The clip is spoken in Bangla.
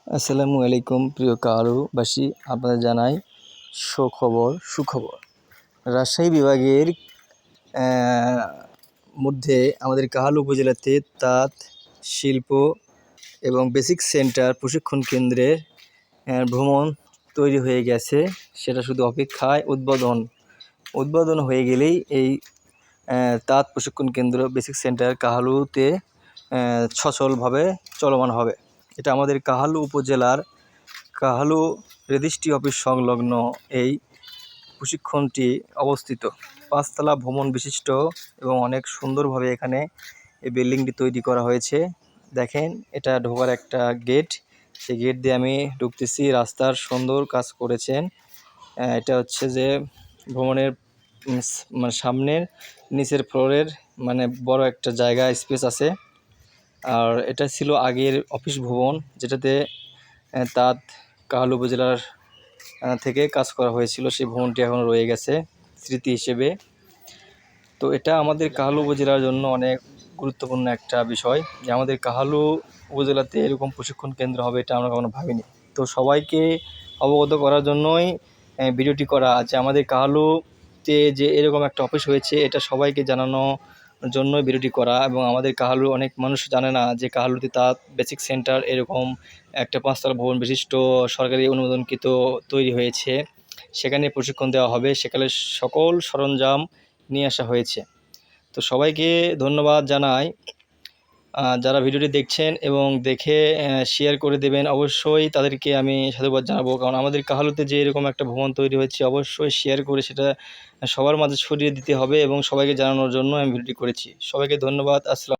আসসালামু আলাইকুম প্রিয় কাহালুবাসী, আপনাদের জানাই সুখবর। রাজশাহী বিভাগের মধ্যে আমাদের কাহালু উপজেলাতে তাঁত শিল্প এবং বেসিক সেন্টার প্রশিক্ষণ কেন্দ্রের ভ্রমণ তৈরি হয়ে গেছে। সেটা শুধু অপেক্ষায় উদ্বোধন হয়ে গেলেই এই তাঁত প্রশিক্ষণ কেন্দ্র বেসিক সেন্টার কাহালুতে সচলভাবে চলমান হবে। এটা আমাদের কাহালু উপজেলার কাহালু রেজিস্ট্রি অফিস সংলগ্ন এই প্রশিক্ষণটি অবস্থিত। 5 তলা ভবন বিশিষ্ট এবং অনেক সুন্দরভাবে এখানে এই বিল্ডিংটি তৈরি করা হয়েছে। দেখেন, এটা ঢোকার একটা গেট, সেই গেট দিয়ে আমি ঢুকতেছি। রাস্তার সুন্দর কাজ করেছেন। এটা হচ্ছে যে ভবনের মানে সামনের নিচের ফ্লোরের মানে বড় একটা জায়গা স্পেস আছে। আর এটা ছিল আগের অফিস ভবন, যেটাতে তাঁত কাহালু উপজেলার থেকে কাজ করা হয়েছিল। সেই ভবনটি এখন রয়ে গেছে স্মৃতি হিসেবে। তো এটা আমাদের কাহালু উপজেলার জন্য অনেক গুরুত্বপূর্ণ একটা বিষয় যে আমাদের কাহালু উপজেলাতে এরকম প্রশিক্ষণ কেন্দ্র হবে, এটা আমরা কখনো ভাবিনি। তো সবাইকে অবগত করার জন্যই ভিডিওটি করা আছে। আমাদের কাহালুতে যে এরকম একটা অফিস হয়েছে, এটা সবাইকে জানানোর জন্য ভিডিওটি করা। এবং আমাদের কাহালু অনেক মানুষ জানে না যে কাহালুতে তাঁত বেসিক সেন্টার এরকম একটা 5 তলা ভবন বিশিষ্ট সরকারি অনুমোদনকৃত তৈরি হয়েছে। সেখানে প্রশিক্ষণ দেওয়া হবে, সেখানে সকল সরঞ্জাম নিয়ে আসা হয়েছে। তো সবাইকে ধন্যবাদ জানাই যারা ভিডিওটি দেখছেন এবং দেখে শেয়ার করে দেবেন। অবশ্যই তাদেরকে আমি সাধুবাদ জানাবো, কারণ আমাদের কাহালুতে যে এরকম একটা ভবন তৈরি হয়েছে, অবশ্যই শেয়ার করে সেটা সবার মাঝে ছড়িয়ে দিতে হবে এবং সবাইকে জানানোর জন্য আমি ভিডিওটি করেছি। সবাইকে ধন্যবাদ। আসসালাম।